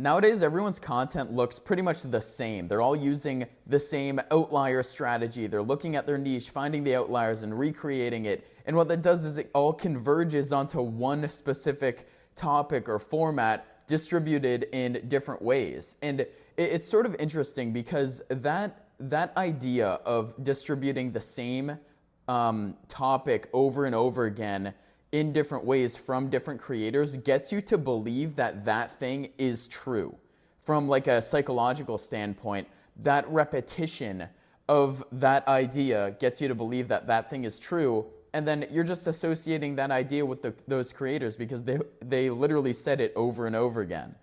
Nowadays, everyone's content looks pretty much the same. They're all using the same outlier strategy. They're looking at their niche, finding the outliers, and recreating it. And what that does is it all converges onto one specific topic or format distributed in different ways. And it's sort of interesting because that idea of distributing the same topic over and over again in different ways from different creators gets you to believe that that thing is true. From like a psychological standpoint, that repetition of that idea gets you to believe that that thing is true, and then you're just associating that idea with those creators because they literally said it over and over again.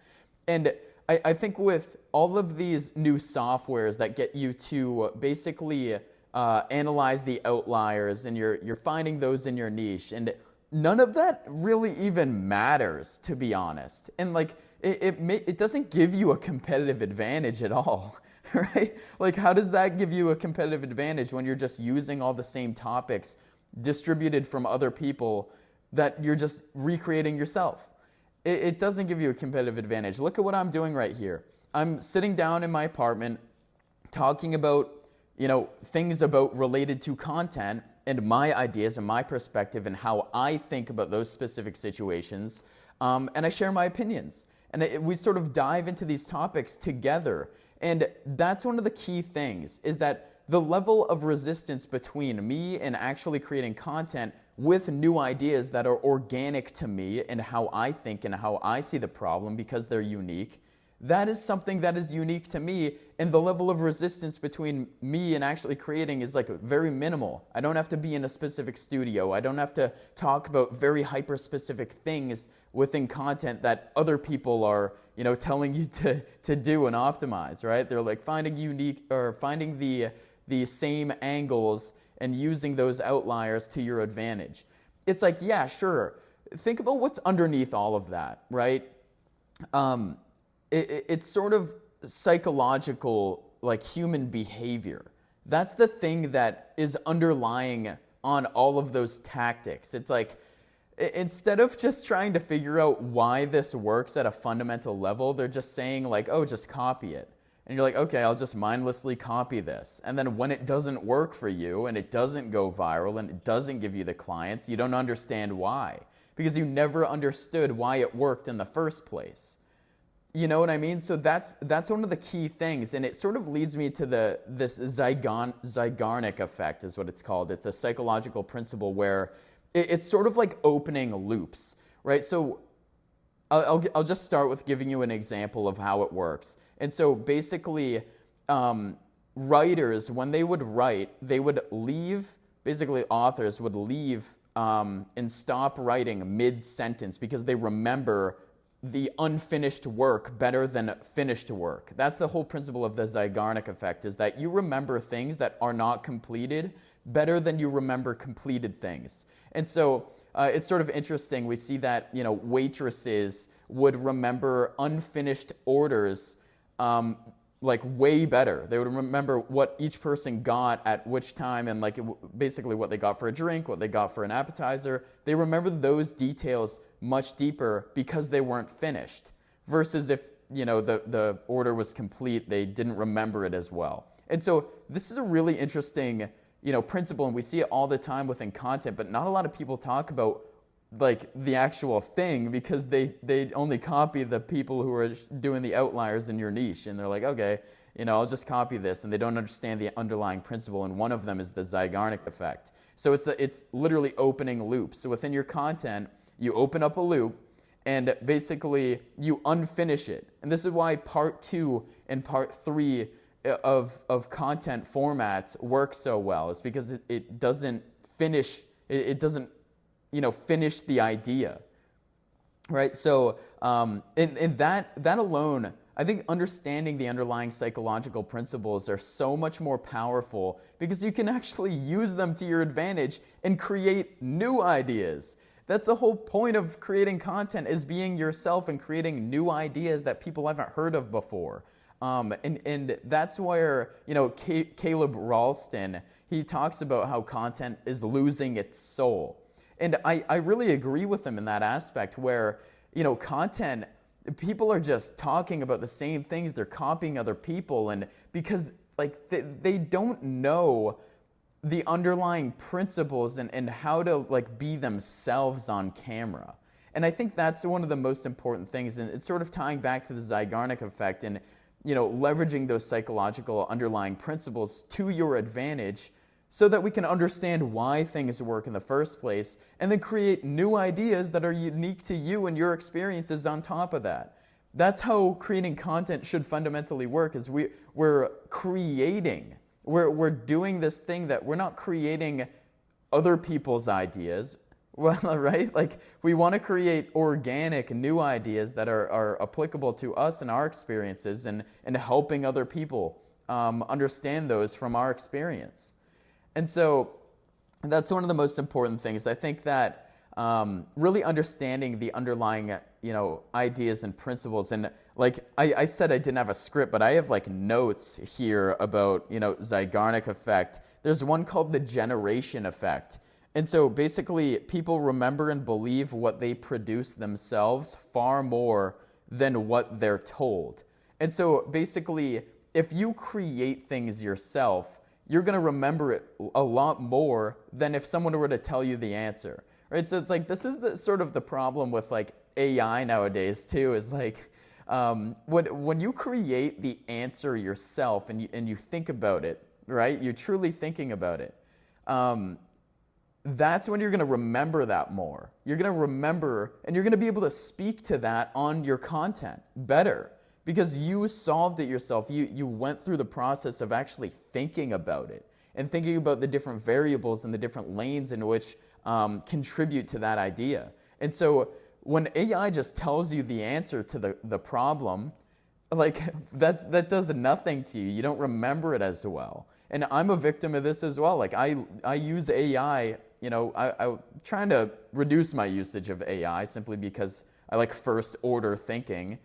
And I think with all of these new softwares that get you to basically analyze the outliers, and you're finding those in your niche, and none of that really even matters, to be honest. And like it doesn't give you a competitive advantage at all, right? Like, how does that give you a competitive advantage when you're just using all the same topics distributed from other people that you're just recreating yourself? It doesn't give you a competitive advantage. Look at what I'm doing right here. I'm sitting down in my apartment talking about, things related to content and my ideas and my perspective and how I think about those specific situations. And I share my opinions. And we sort of dive into these topics together. And that's one of the key things, is that the level of resistance between me and actually creating content with new ideas that are organic to me and how I think and how I see the problem because they're unique, that is something that is unique to me, and the level of resistance between me and actually creating is like very minimal. I don't have to be in a specific studio. I don't have to talk about very hyper-specific things within content that other people are, telling you to do and optimize, right? They're like finding the same angles and using those outliers to your advantage. It's like, yeah, sure. Think about what's underneath all of that, right? It's sort of psychological, like human behavior. That's the thing that is underlying on all of those tactics. It's like, instead of just trying to figure out why this works at a fundamental level, they're just saying like, oh, just copy it. And you're like, okay, I'll just mindlessly copy this. And then when it doesn't work for you and it doesn't go viral and it doesn't give you the clients, you don't understand why. Because you never understood why it worked in the first place. You know what I mean? So that's one of the key things, and it sort of leads me to this Zeigarnik effect is what it's called. It's a psychological principle where it's sort of like opening loops, right? So I'll just start with giving you an example of how it works. And so basically, writers, when they would write, they would leave, basically authors would leave and stop writing mid-sentence because they remember the unfinished work better than finished work. That's the whole principle of the Zeigarnik effect, is that you remember things that are not completed better than you remember completed things. And so it's sort of interesting. We see that, waitresses would remember unfinished orders like way better. They would remember what each person got at which time and like basically what they got for a drink, what they got for an appetizer. They remember those details much deeper because they weren't finished. Versus if, the order was complete, they didn't remember it as well. And so this is a really interesting, principle, and we see it all the time within content, but not a lot of people talk about like the actual thing because they only copy the people who are doing the outliers in your niche, and they're like, okay, I'll just copy this, and they don't understand the underlying principle, and one of them is the Zeigarnik effect. So it's literally opening loops. So within your content, you open up a loop, and basically you unfinish it. And this is why part 2 and part 3 of content formats work so well. It's because it doesn't finish, it doesn't finish the idea, right? So in that alone, I think understanding the underlying psychological principles are so much more powerful because you can actually use them to your advantage and create new ideas. That's the whole point of creating content, is being yourself and creating new ideas that people haven't heard of before. And that's where, Caleb Ralston, he talks about how content is losing its soul. And I really agree with him in that aspect where, content, people are just talking about the same things. They're copying other people, and because like they don't know the underlying principles and how to like be themselves on camera. And I think that's one of the most important things, and it's sort of tying back to the Zeigarnik effect and leveraging those psychological underlying principles to your advantage so that we can understand why things work in the first place and then create new ideas that are unique to you and your experiences on top of that. That's how creating content should fundamentally work, is we're creating. We're doing this thing that we're not creating other people's ideas, well, right? Like we want to create organic new ideas that are applicable to us and our experiences and helping other people understand those from our experience. And so that's one of the most important things. I think that really understanding the underlying ideas and principles, and like I said I didn't have a script, but I have like notes here about Zeigarnik effect. There's one called the generation effect. And so basically people remember and believe what they produce themselves far more than what they're told. And so basically if you create things yourself, you're going to remember it a lot more than if someone were to tell you the answer. Right? So it's like this is the sort of the problem with like AI nowadays too, is like when you create the answer yourself and you think about it, right? You're truly thinking about it. That's when you're going to remember that more. You're going to remember, and you're going to be able to speak to that on your content better because you solved it yourself. You went through the process of actually thinking about it and thinking about the different variables and the different lanes in which contribute to that idea. And so when AI just tells you the answer to the problem, like that does nothing to you. You don't remember it as well. And I'm a victim of this as well. Like I use AI, I'm trying to reduce my usage of AI simply because I like first order thinking,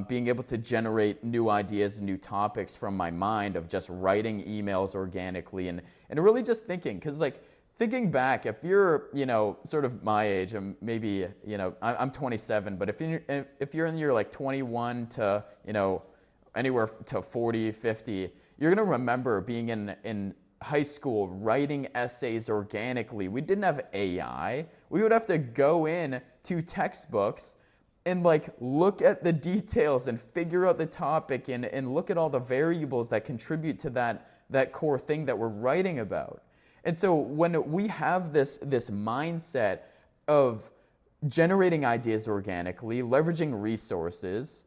being able to generate new ideas and new topics from my mind of just writing emails organically and really just thinking. Because like thinking back, if you're, sort of my age, and maybe, I'm 27, but if you're in your like 21 to, anywhere to 40, 50, you're going to remember being in high school writing essays organically. We didn't have AI. We would have to go in to textbooks and like look at the details and figure out the topic and look at all the variables that contribute to that core thing that we're writing about. And so when we have this mindset of generating ideas organically, leveraging resources,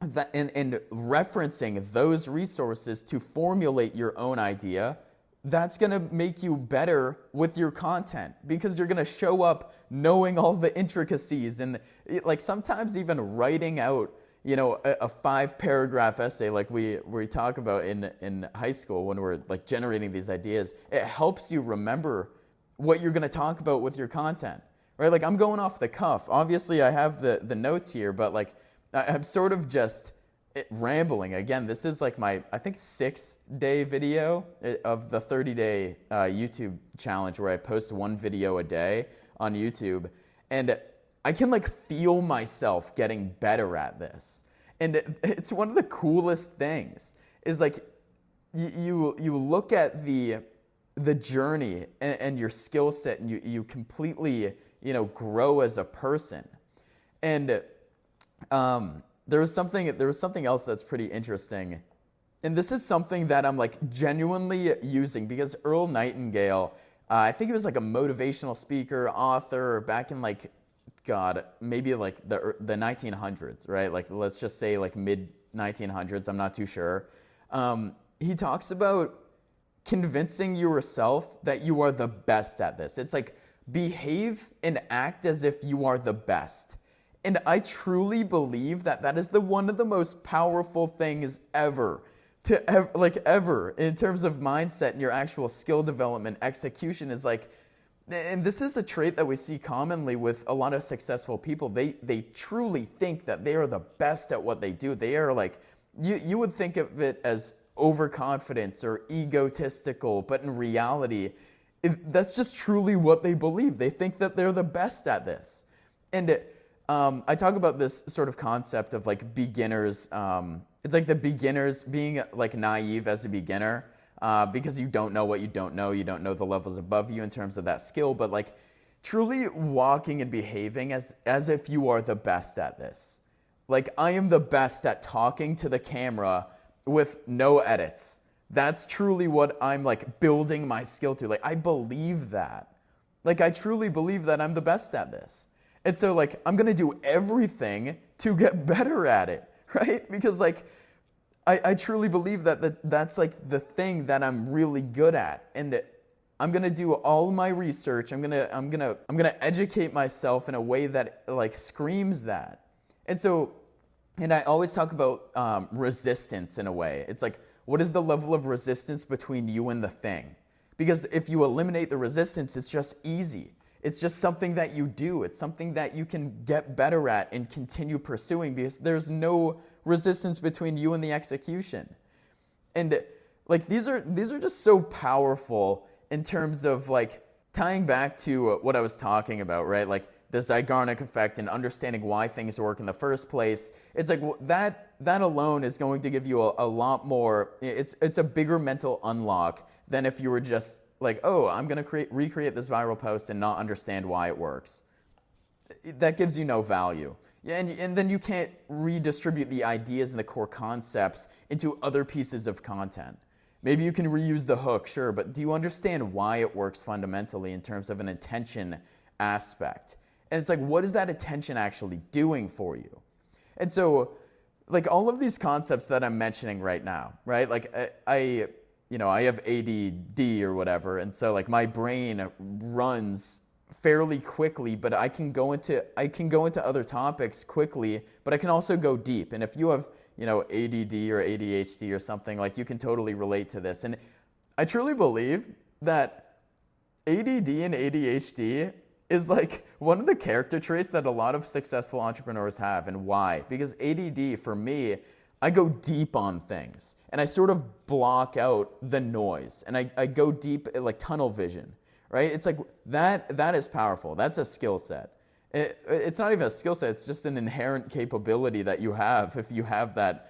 and referencing those resources to formulate your own idea, that's going to make you better with your content because you're going to show up knowing all the intricacies and like sometimes even writing out a 5-paragraph essay like we talk about in high school when we're like generating these ideas. It helps you remember what you're going to talk about with your content, right? Like I'm going off the cuff. Obviously I have the notes here, but like I'm sort of just rambling. Again, this is like my, I think, 6-day video of the 30-day YouTube challenge where I post one video a day on YouTube. And I can like feel myself getting better at this. And it's one of the coolest things is like you look at the journey and your skill set and you completely, grow as a person. And there was something else that's pretty interesting. And this is something that I'm like genuinely using because Earl Nightingale, I think he was like a motivational speaker, author back in like, maybe like the 1900s, right? Like let's just say like mid 1900s, I'm not too sure. He talks about convincing yourself that you are the best at this. It's like behave and act as if you are the best. And I truly believe that is one of the most powerful things ever in terms of mindset and your actual skill development. Execution is like, and this is a trait that we see commonly with a lot of successful people. They truly think that they are the best at what they do. They are like, you would think of it as overconfidence or egotistical, but in reality, that's just truly what they believe. They think that they're the best at this. And I talk about this sort of concept of like beginners. It's like the beginners being like naive as a beginner because you don't know what you don't know. You don't know the levels above you in terms of that skill, but like truly walking and behaving as if you are the best at this. Like I am the best at talking to the camera with no edits. That's truly what I'm like building my skill to. Like I believe that. Like I truly believe that I'm the best at this. And so like I'm gonna do everything to get better at it, right? Because like I truly believe that's like the thing that I'm really good at. And I'm gonna do all my research. I'm gonna educate myself in a way that like screams that. And I always talk about resistance in a way. It's like, what is the level of resistance between you and the thing? Because if you eliminate the resistance, it's just easy. It's just something that you do. It's something that you can get better at and continue pursuing because there's no resistance between you and the execution. And like these are just so powerful in terms of like tying back to what I was talking about, right? Like the Zeigarnik effect and understanding why things work in the first place. It's like that alone is going to give you a lot more. It's a bigger mental unlock than if you were just like, oh, I'm going to recreate this viral post and not understand why it works. That gives you no value. And then you can't redistribute the ideas and the core concepts into other pieces of content. Maybe you can reuse the hook, sure, but do you understand why it works fundamentally in terms of an attention aspect? And it's like, what is that attention actually doing for you? And so, like all of these concepts that I'm mentioning right now, right? Like I have ADD or whatever, and so like my brain runs fairly quickly, but I can go into other topics quickly, but I can also go deep. And if you have, ADD or ADHD or something, like you can totally relate to this. And I truly believe that ADD and ADHD is like one of the character traits that a lot of successful entrepreneurs have. And why? Because ADD, for me, I go deep on things and I sort of block out the noise and I go deep, like tunnel vision, right? It's like that is powerful. That's a skill set. It's not even a skill set. It's just an inherent capability that you have. If you have that,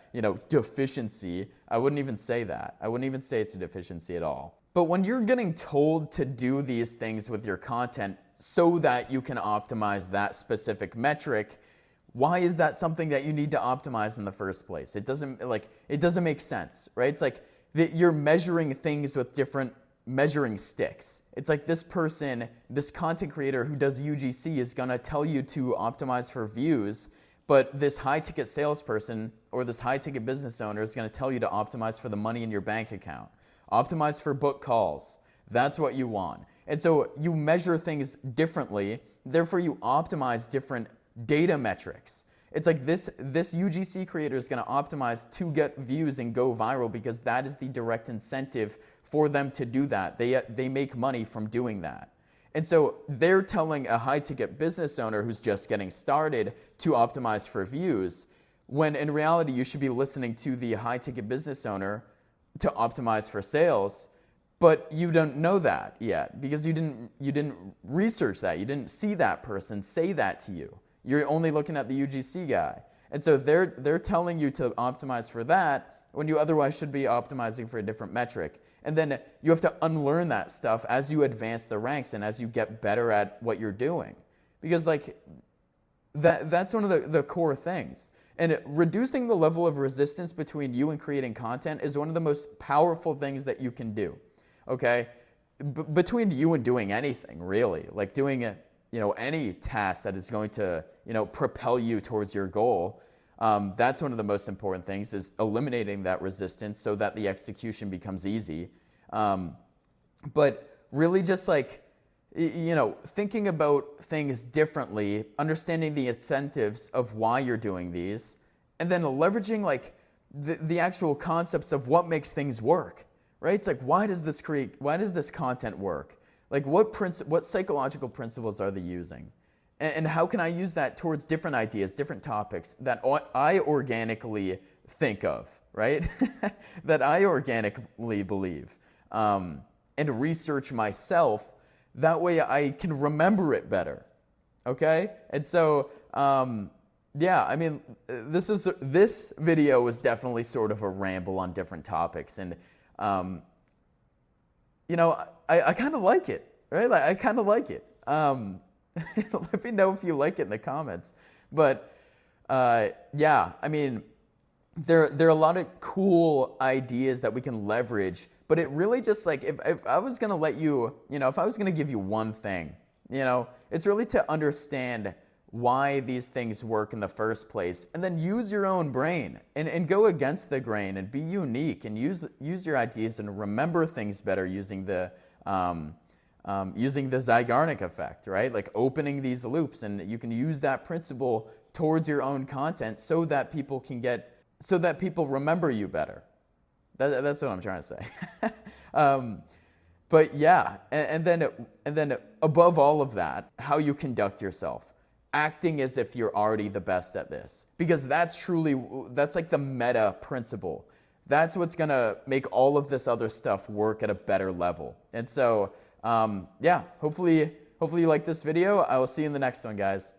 deficiency, I wouldn't even say that. I wouldn't even say it's a deficiency at all. But when you're getting told to do these things with your content so that you can optimize that specific metric, why is that something that you need to optimize in the first place? It doesn't make sense, right? It's like you're measuring things with different measuring sticks. It's like this content creator who does UGC is gonna tell you to optimize for views, but this high-ticket salesperson or this high-ticket business owner is gonna tell you to optimize for the money in your bank account. Optimize for book calls. That's what you want. And so you measure things differently, therefore you optimize different data metrics. It's like this UGC creator is going to optimize to get views and go viral because that is the direct incentive for them to do that. They make money from doing that. And so they're telling a high-ticket business owner who's just getting started to optimize for views, when in reality you should be listening to the high-ticket business owner to optimize for sales, but you don't know that yet because you didn't research that. You didn't see that person say that to you. You're only looking at the UGC guy. And so they're telling you to optimize for that when you otherwise should be optimizing for a different metric. And then you have to unlearn that stuff as you advance the ranks and as you get better at what you're doing. Because like that's one of the core things. And reducing the level of resistance between you and creating content is one of the most powerful things that you can do. Okay? Between you and doing anything, really. Like doing any task that is going to, propel you towards your goal. That's one of the most important things, is eliminating that resistance so that the execution becomes easy. But really just like, thinking about things differently, understanding the incentives of why you're doing these, and then leveraging like the actual concepts of what makes things work, right? It's like, why does this content work? Like what psychological principles are they using? And how can I use that towards different ideas, different topics that I organically think of, right? That I organically believe, and research myself. That way I can remember it better, okay? And so yeah, I mean, this video was definitely sort of a ramble on different topics, and you know, I kind of like it, right? Like, I kind of like it. Let me know if you like it in the comments. But yeah, I mean, there are a lot of cool ideas that we can leverage, but it really just like, if I was gonna let you, if I was gonna give you one thing, it's really to understand why these things work in the first place, and then use your own brain and go against the grain and be unique and use your ideas and remember things better using the Zeigarnik effect, right? Like opening these loops, and you can use that principle towards your own content so that people remember you better. That's what I'm trying to say. But yeah, and then above all of that, how you conduct yourself, acting as if you're already the best at this, because that's like the meta principle. That's what's gonna make all of this other stuff work at a better level. And so, yeah, hopefully you like this video. I will see you in the next one, guys.